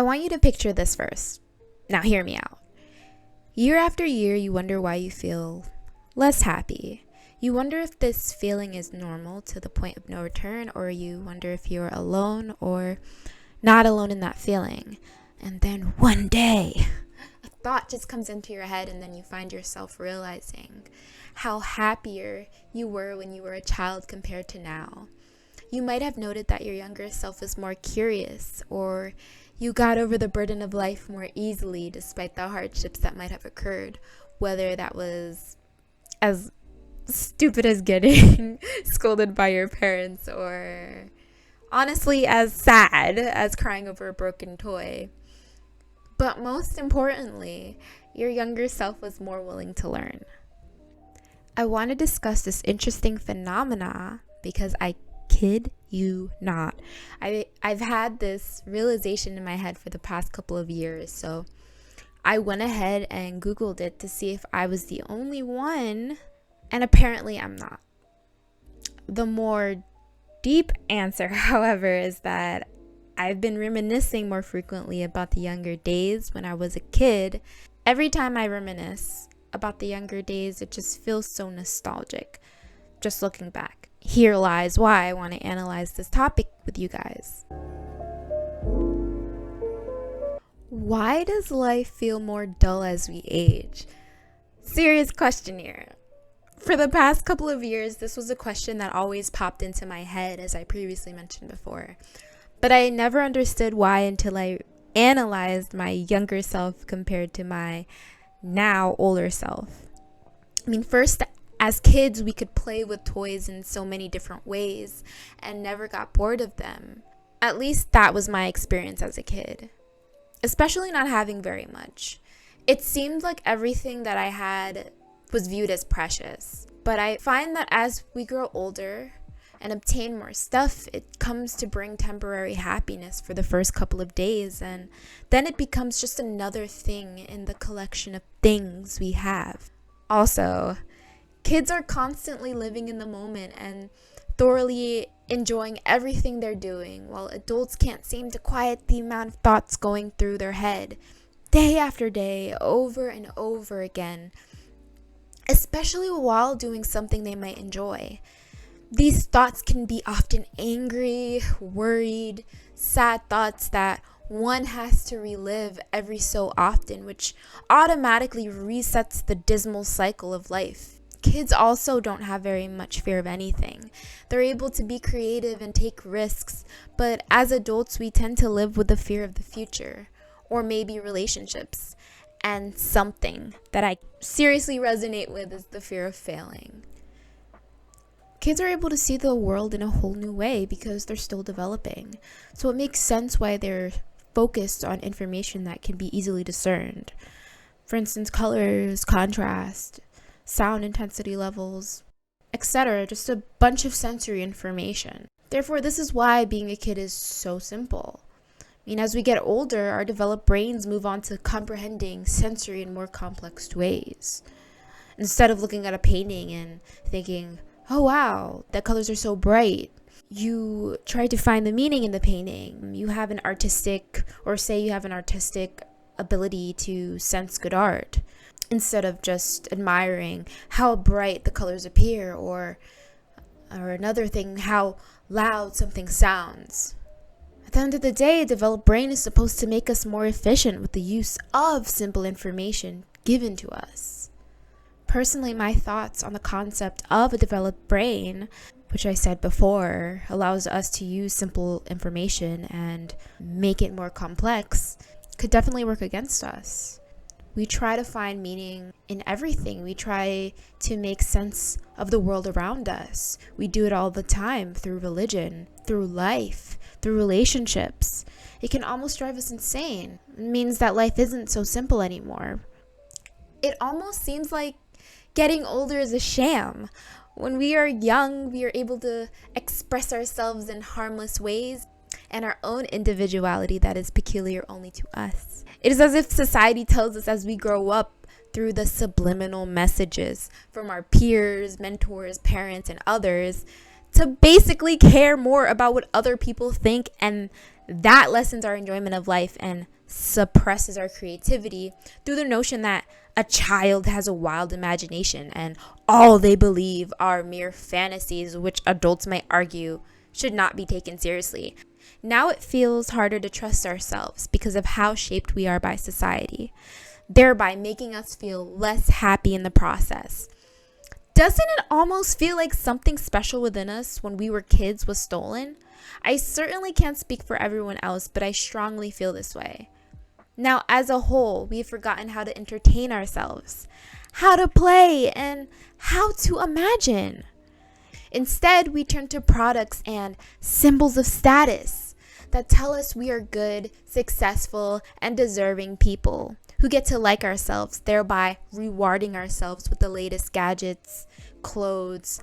I want you to picture this first. Now hear me out. Year after year, you wonder why you feel less happy. You wonder if this feeling is normal to the point of no return, or you wonder if you're alone or not alone in that feeling. And then one day, a thought just comes into your head, and then you find yourself realizing how happier you were when you were a child compared to now. You might have noted that your younger self was more curious, or you got over the burden of life more easily despite the hardships that might have occurred, whether that was as stupid as getting scolded by your parents, or honestly as sad as crying over a broken toy. But most importantly, your younger self was more willing to learn. I want to discuss this interesting phenomena because I kid you not, I've had this realization in my head for the past couple of years. So I went ahead and Googled it to see if I was the only one, and apparently I'm not. The more deep answer, however, is that I've been reminiscing more frequently about the younger days when I was a kid. Every time I reminisce about the younger days, it just feels so nostalgic, just looking back. Here lies why I want to analyze this topic with you guys. Why does life feel more dull as we age? Serious question here. For the past couple of years, this was a question that always popped into my head, as I previously mentioned before. But I never understood why until I analyzed my younger self compared to my now older self. I mean, first, as kids, we could play with toys in so many different ways and never got bored of them. At least that was my experience as a kid, especially not having very much. It seemed like everything that I had was viewed as precious. But I find that as we grow older and obtain more stuff, it comes to bring temporary happiness for the first couple of days, and then it becomes just another thing in the collection of things we have. Also, kids are constantly living in the moment and thoroughly enjoying everything they're doing, while adults can't seem to quiet the amount of thoughts going through their head day after day, over and over again, especially while doing something they might enjoy. These thoughts can be often angry, worried, sad thoughts that one has to relive every so often, which automatically resets the dismal cycle of life. Kids also don't have very much fear of anything. They're able to be creative and take risks, but as adults, we tend to live with the fear of the future, or maybe relationships. And something that I seriously resonate with is the fear of failing. Kids are able to see the world in a whole new way because they're still developing. So it makes sense why they're focused on information that can be easily discerned. For instance, colors, contrast, sound intensity levels, etc. Just a bunch of sensory information. Therefore, this is why being a kid is so simple. I mean, as we get older, our developed brains move on to comprehending sensory in more complex ways. Instead of looking at a painting and thinking, oh wow, the colors are so bright, you try to find the meaning in the painting. You have an artistic ability to sense good art, instead of just admiring how bright the colors appear, or another thing, how loud something sounds. At the end of the day, a developed brain is supposed to make us more efficient with the use of simple information given to us. Personally, my thoughts on the concept of a developed brain, which I said before, allows us to use simple information and make it more complex, could definitely work against us. We try to find meaning in everything. We try to make sense of the world around us. We do it all the time through religion, through life, through relationships. It can almost drive us insane. It means that life isn't so simple anymore. It almost seems like getting older is a sham. When we are young, we are able to express ourselves in harmless ways and our own individuality that is peculiar only to us. It is as if society tells us as we grow up through the subliminal messages from our peers, mentors, parents, and others to basically care more about what other people think, and that lessens our enjoyment of life and suppresses our creativity through the notion that a child has a wild imagination and all they believe are mere fantasies, which adults might argue should not be taken seriously. Now it feels harder to trust ourselves because of how shaped we are by society, thereby making us feel less happy in the process. Doesn't it almost feel like something special within us when we were kids was stolen? I certainly can't speak for everyone else, but I strongly feel this way. Now, as a whole, we've forgotten how to entertain ourselves, how to play, and how to imagine. Instead, we turn to products and symbols of status that tell us we are good, successful, and deserving people who get to like ourselves, thereby rewarding ourselves with the latest gadgets, clothes,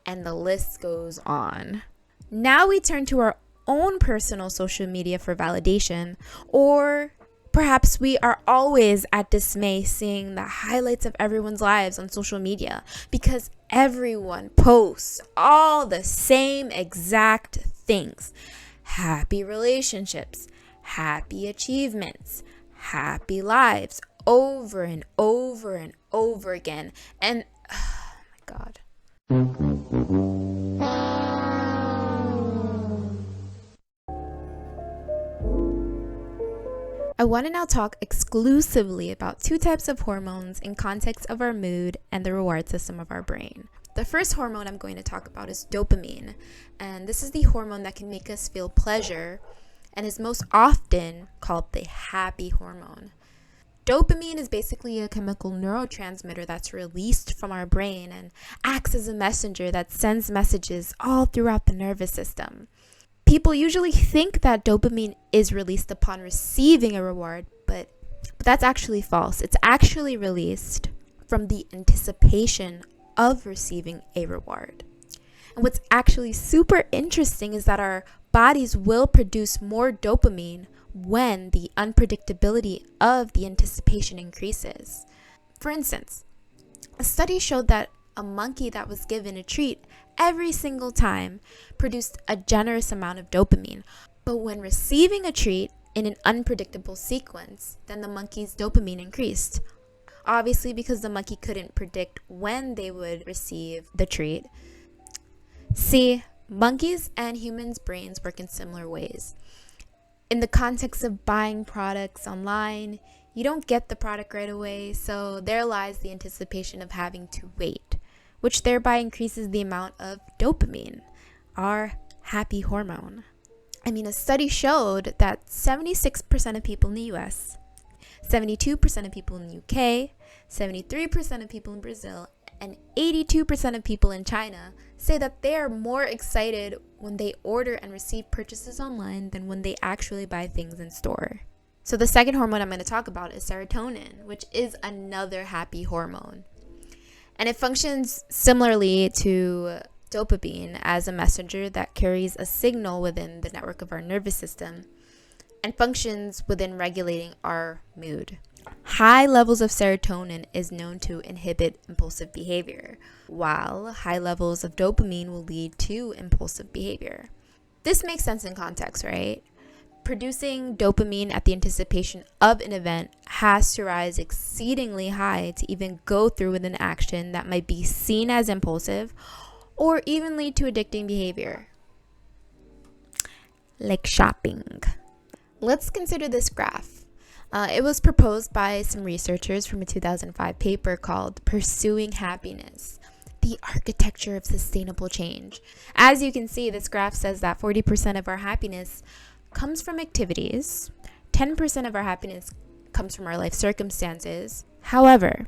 and the list goes on. Now we turn to our own personal social media for validation, or perhaps we are always at dismay seeing the highlights of everyone's lives on social media because everyone posts all the same exact things. Happy relationships, happy achievements, happy lives, over and over and over again. And oh my God. I want to now talk exclusively about two types of hormones in context of our mood and the reward system of our brain. The first hormone I'm going to talk about is dopamine, and this is the hormone that can make us feel pleasure and is most often called the happy hormone. Dopamine is basically a chemical neurotransmitter that's released from our brain and acts as a messenger that sends messages all throughout the nervous system. People usually think that dopamine is released upon receiving a reward, but that's actually false. It's actually released from the anticipation of receiving a reward. And what's actually super interesting is that our bodies will produce more dopamine when the unpredictability of the anticipation increases. For instance, a study showed that a monkey that was given a treat every single time produced a generous amount of dopamine. But when receiving a treat in an unpredictable sequence, then the monkey's dopamine increased. Obviously, because the monkey couldn't predict when they would receive the treat. See, monkeys and humans' brains work in similar ways. In the context of buying products online, you don't get the product right away, so there lies the anticipation of having to wait, which thereby increases the amount of dopamine, our happy hormone. A study showed that 76% of people in the US, 72% of people in the UK, 73% of people in Brazil, and 82% of people in China say that they are more excited when they order and receive purchases online than when they actually buy things in store. So the second hormone I'm going to talk about is serotonin, which is another happy hormone. And it functions similarly to dopamine as a messenger that carries a signal within the network of our nervous system and functions within regulating our mood. High levels of serotonin is known to inhibit impulsive behavior, while high levels of dopamine will lead to impulsive behavior. This makes sense in context, right? Producing dopamine at the anticipation of an event has to rise exceedingly high to even go through with an action that might be seen as impulsive or even lead to addicting behavior, like shopping. Let's consider this graph. It was proposed by some researchers from a 2005 paper called Pursuing Happiness: The Architecture of Sustainable Change. As you can see, this graph says that 40% of our happiness comes from activities, 10% of our happiness comes from our life circumstances. However,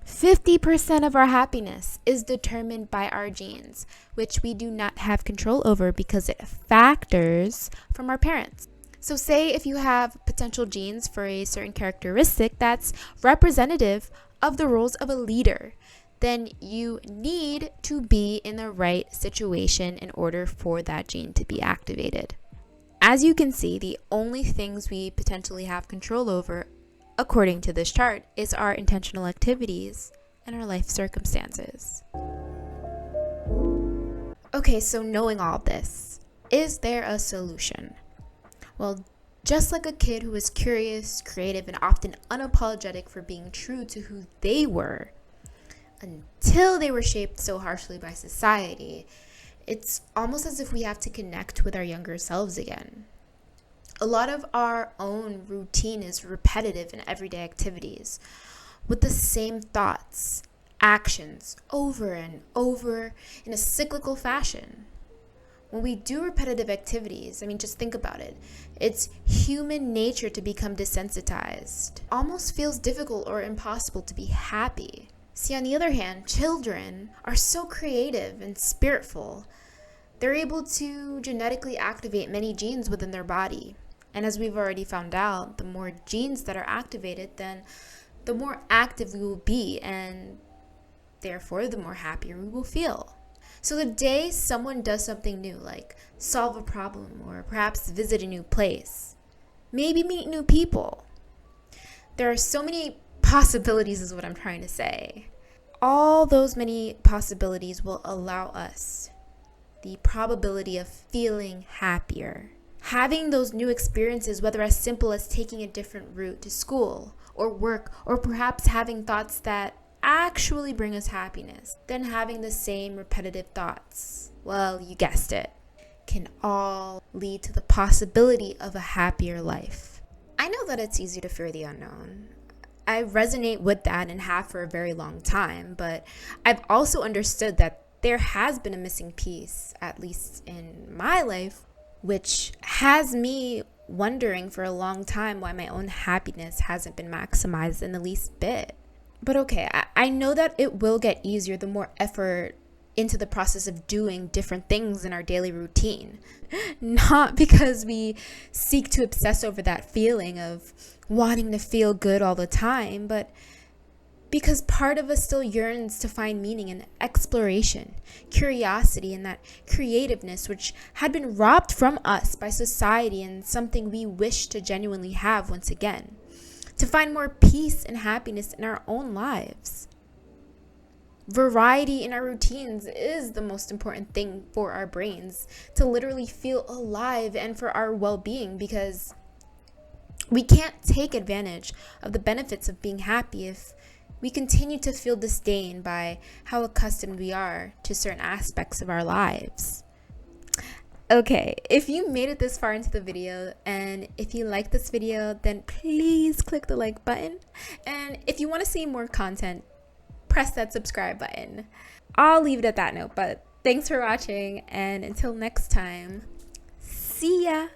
50% of our happiness is determined by our genes, which we do not have control over because it factors from our parents. So say if you have potential genes for a certain characteristic that's representative of the roles of a leader, then you need to be in the right situation in order for that gene to be activated. As you can see, the only things we potentially have control over, according to this chart, is our intentional activities and our life circumstances. Okay, so knowing all this, is there a solution? Well, just like a kid who was curious, creative, and often unapologetic for being true to who they were until they were shaped so harshly by society, it's almost as if we have to connect with our younger selves again. A lot of our own routine is repetitive in everyday activities with the same thoughts, actions over and over in a cyclical fashion. When we do repetitive activities, just think about it. It's human nature to become desensitized. It almost feels difficult or impossible to be happy. See, on the other hand, children are so creative and spiritful. They're able to genetically activate many genes within their body. And as we've already found out, the more genes that are activated, then the more active we will be, and therefore the more happier we will feel. So the day someone does something new, like solve a problem or perhaps visit a new place, maybe meet new people, there are so many possibilities is what I'm trying to say. All those many possibilities will allow us the probability of feeling happier. Having those new experiences, whether as simple as taking a different route to school or work, or perhaps having thoughts that actually bring us happiness, then having the same repetitive thoughts, well, you guessed it, can all lead to the possibility of a happier life. I know that it's easy to fear the unknown. I resonate with that and have for a very long time, but I've also understood that there has been a missing piece, at least in my life, which has me wondering for a long time why my own happiness hasn't been maximized in the least bit. But okay, I know that it will get easier the more effort into the process of doing different things in our daily routine. Not because we seek to obsess over that feeling of wanting to feel good all the time, but because part of us still yearns to find meaning in exploration, curiosity, and that creativeness which had been robbed from us by society, and something we wish to genuinely have once again. To find more peace and happiness in our own lives. Variety in our routines is the most important thing for our brains to literally feel alive and for our well-being, because we can't take advantage of the benefits of being happy if we continue to feel disdain by how accustomed we are to certain aspects of our lives. Okay, if you made it this far into the video, and if you like this video, then please click the like button. And if you want to see more content, press that subscribe button. I'll leave it at that note, but thanks for watching, and until next time, see ya.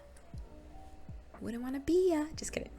Wouldn't want to be ya. Just kidding.